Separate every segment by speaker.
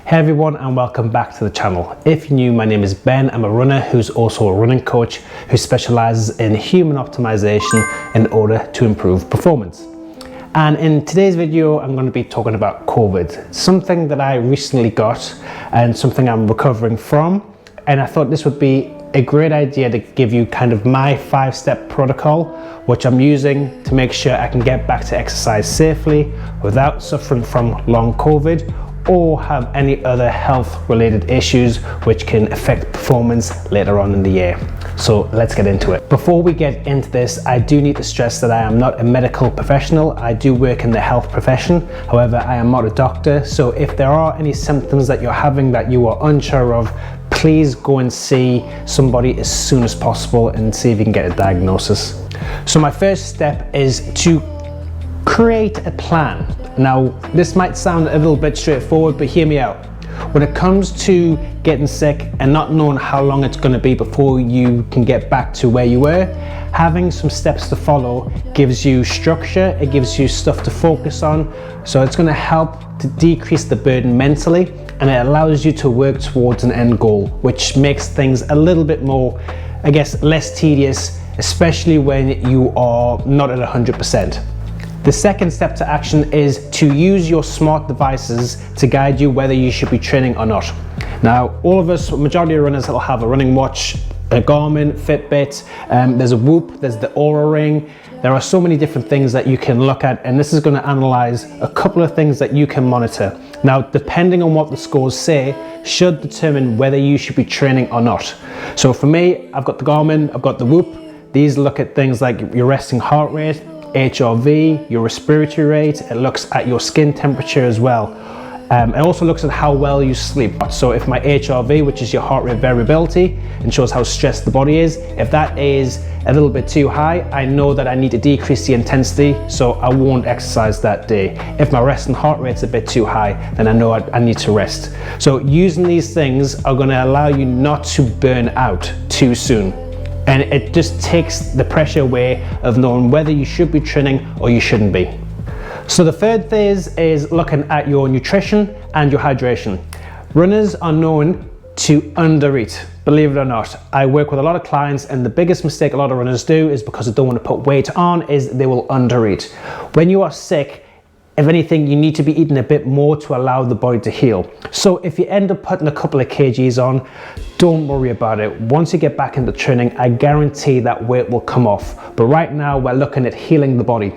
Speaker 1: Hey everyone, and welcome back to the channel. If you're new, my name is Ben. I'm a runner who's also a running coach who specializes in human optimization in order to improve performance. And in today's video, I'm going to be talking about COVID, something that I recently got and something I'm recovering from. And I thought this would be a great idea to give you kind of my 5-step protocol, which I'm using to make sure I can get back to exercise safely without suffering from long COVID or have any other health related issues which can affect performance later on in the year. So let's get into it. Before we get into this, I do need to stress that I am not a medical professional. I do work in the health profession. However, I am not a doctor. So if there are any symptoms that you're having that you are unsure of, please go and see somebody as soon as possible and see if you can get a diagnosis. So my first step is to create a plan. Now, this might sound a little bit straightforward, but hear me out. When it comes to getting sick and not knowing how long it's going to be before you can get back to where you were, having some steps to follow gives you structure, it gives you stuff to focus on, so it's going to help to decrease the burden mentally, and it allows you to work towards an end goal, which makes things a little bit more, I guess, less tedious, especially when you are not at 100%. The second step to action is to use your smart devices to guide you whether you should be training or not. Now, all of us, majority of runners, will have a running watch, a Garmin, Fitbit, there's a Whoop, there's the Oura Ring. There are so many different things that you can look at, and this is going to analyze a couple of things that you can monitor. Now, depending on what the scores say, should determine whether you should be training or not. So for me, I've got the Garmin, I've got the Whoop. These look at things like your resting heart rate, HRV, your respiratory rate. It looks at your skin temperature as well. It also looks at how well you sleep. So if my HRV, which is your heart rate variability, and shows how stressed the body is, if that is a little bit too high, I know that I need to decrease the intensity, so I won't exercise that day. If my resting heart rate's a bit too high, then I know I need to rest. So using these things are going to allow you not to burn out too soon. And it just takes the pressure away of knowing whether you should be training or you shouldn't be. So the third phase is looking at your nutrition and your hydration. Runners are known to undereat, believe it or not. I work with a lot of clients, and the biggest mistake a lot of runners do is because they don't want to put weight on is they will undereat. When you are sick, if anything, you need to be eating a bit more to allow the body to heal. So if you end up putting a couple of kgs on, don't worry about it. Once you get back into training, I guarantee that weight will come off. But right now, we're looking at healing the body.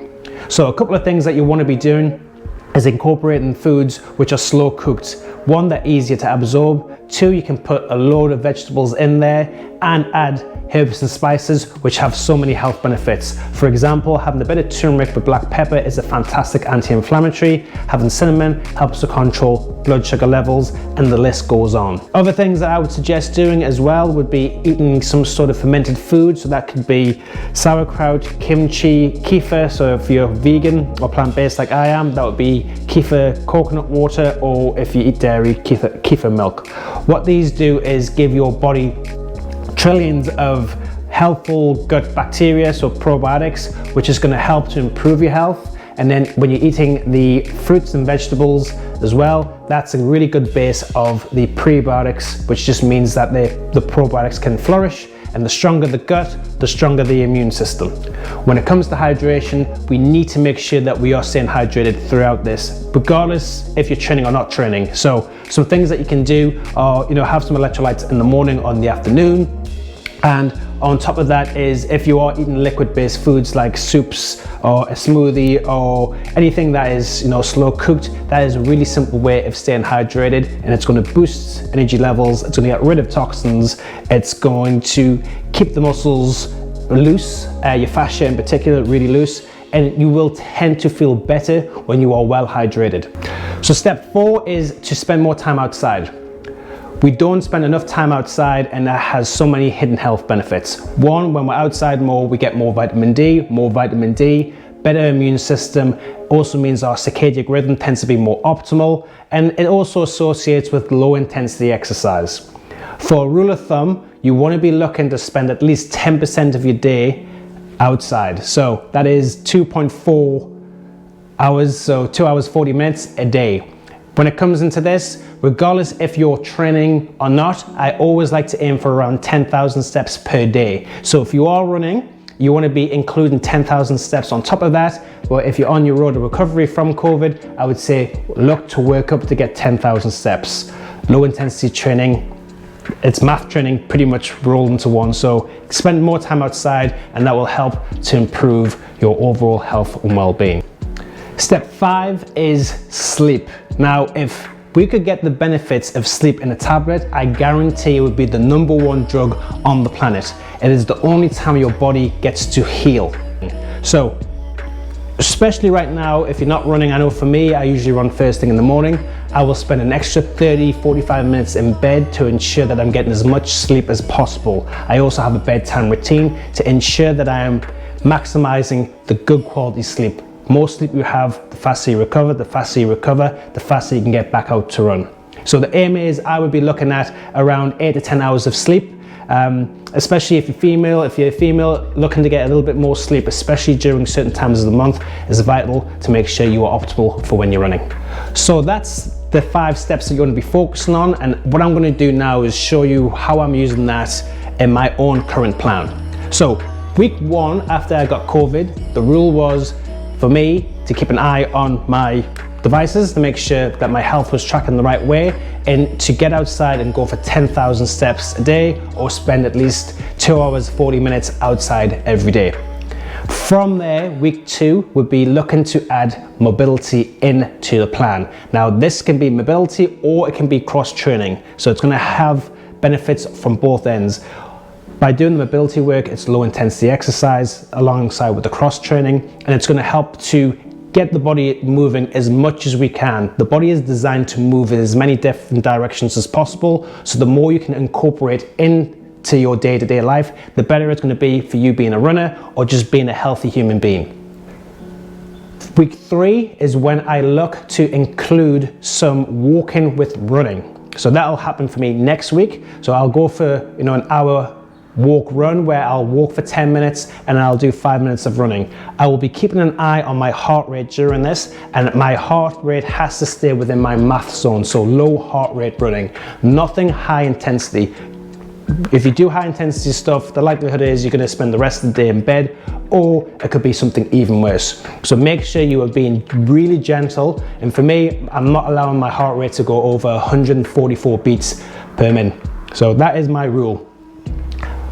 Speaker 1: So a couple of things that you want to be doing is incorporating foods which are slow cooked. One, they're easier to absorb. Two, you can put a load of vegetables in there and add herbs and spices which have so many health benefits. For example, having a bit of turmeric with black pepper is a fantastic anti-inflammatory. Having cinnamon helps to control blood sugar levels, and the list goes on. Other things that I would suggest doing as well would be eating some sort of fermented food. So that could be sauerkraut, kimchi, kefir. So if you're vegan or plant-based like I am, that would be kefir coconut water, or if you eat dairy, kefir milk. What these do is give your body trillions of helpful gut bacteria, so probiotics, which is going to help to improve your health. And then when you're eating the fruits and vegetables as well, that's a really good base of the prebiotics, which just means that the probiotics can flourish. And the stronger the gut, the stronger the immune system. When it comes to hydration, we need to make sure that we are staying hydrated throughout this, regardless if you're training or not training. So some things that you can do are, have some electrolytes in the morning or in the afternoon. And on top of that is, if you are eating liquid-based foods like soups or a smoothie or anything that is, slow cooked, that is a really simple way of staying hydrated, and it's going to boost energy levels. It's going to get rid of toxins. It's going to keep the muscles loose, your fascia in particular, really loose, and you will tend to feel better when you are well hydrated. So step 4 is to spend more time outside. We don't spend enough time outside, and that has so many hidden health benefits. One, when we're outside more, we get more vitamin D, better immune system. Also means our circadian rhythm tends to be more optimal, and it also associates with low intensity exercise. For a rule of thumb, you want to be looking to spend at least 10% of your day outside. So that is 2.4 hours, so 2 hours 40 minutes a day. When it comes into this, regardless if you're training or not, I always like to aim for around 10,000 steps per day. So if you are running, you want to be including 10,000 steps on top of that. But if you're on your road to recovery from COVID, I would say look to work up to get 10,000 steps. Low intensity training, it's math training pretty much rolled into one. So spend more time outside and that will help to improve your overall health and well-being. Step 5 is sleep. Now, if we could get the benefits of sleep in a tablet, I guarantee it would be the #1 drug on the planet. It is the only time your body gets to heal. So, especially right now, if you're not running, I know for me, I usually run first thing in the morning. I will spend an extra 30-45 minutes in bed to ensure that I'm getting as much sleep as possible. I also have a bedtime routine to ensure that I am maximizing the good quality sleep. More sleep you have, the faster you recover, the faster you recover, the faster you can get back out to run. So the aim is I would be looking at around 8 to 10 hours of sleep, especially if you're a female, looking to get a little bit more sleep, especially during certain times of the month, is vital to make sure you are optimal for when you're running. So that's the 5 steps that you're going to be focusing on, and what I'm going to do now is show you how I'm using that in my own current plan. So week 1 after I got COVID, the rule was for me to keep an eye on my devices to make sure that my health was tracking the right way, and to get outside and go for 10,000 steps a day or spend at least 2 hours 40 minutes outside every day. From there, week 2 would be looking to add mobility into the plan. Now this can be mobility or it can be cross training, so it's going to have benefits from both ends. By doing the mobility work, it's low intensity exercise alongside with the cross training, and it's going to help to get the body moving as much as we can. The body is designed to move in as many different directions as possible, so the more you can incorporate into your day-to-day life, the better it's going to be for you being a runner or just being a healthy human being. Week 3 is when I look to include some walking with running. So that'll happen for me next week. So I'll go for an hour walk run where I'll walk for 10 minutes and I'll do 5 minutes of running. I will be keeping an eye on my heart rate during this, and my heart rate has to stay within my math zone, so low heart rate running, nothing high intensity. If you do high intensity stuff, the likelihood is you're going to spend the rest of the day in bed, or it could be something even worse. So make sure you are being really gentle, and for me, I'm not allowing my heart rate to go over 144 beats per minute. So that is my rule.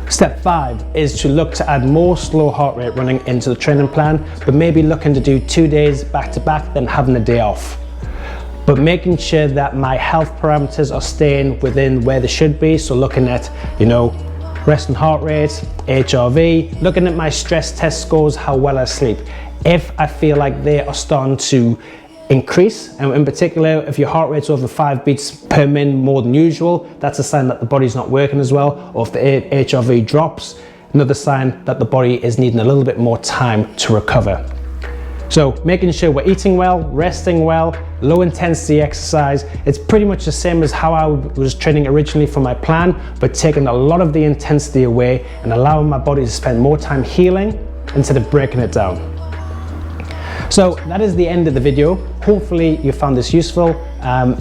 Speaker 1: Step 5 is to look to add more slow heart rate running into the training plan, but maybe looking to do 2 days back to back, then having a day off. But making sure that my health parameters are staying within where they should be. So looking at, resting heart rate, HRV, looking at my stress test scores, how well I sleep. If I feel like they are starting to increase, and in particular if your heart rate's over 5 beats per minute more than usual, that's a sign that the body's not working as well. Or if the HRV drops, another sign that the body is needing a little bit more time to recover. So making sure we're eating well, resting well, low intensity exercise. It's pretty much the same as how I was training originally for my plan, but taking a lot of the intensity away and allowing my body to spend more time healing instead of breaking it down. So that is the end of the video. Hopefully you found this useful.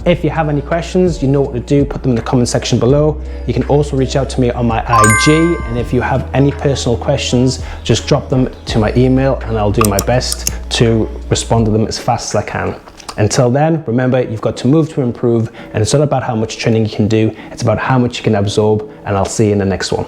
Speaker 1: If you have any questions, you know what to do, put them in the comment section below. You can also reach out to me on my IG, and if you have any personal questions, just drop them to my email and I'll do my best to respond to them as fast as I can. Until then, remember, you've got to move to improve, and it's not about how much training you can do, it's about how much you can absorb, and I'll see you in the next one.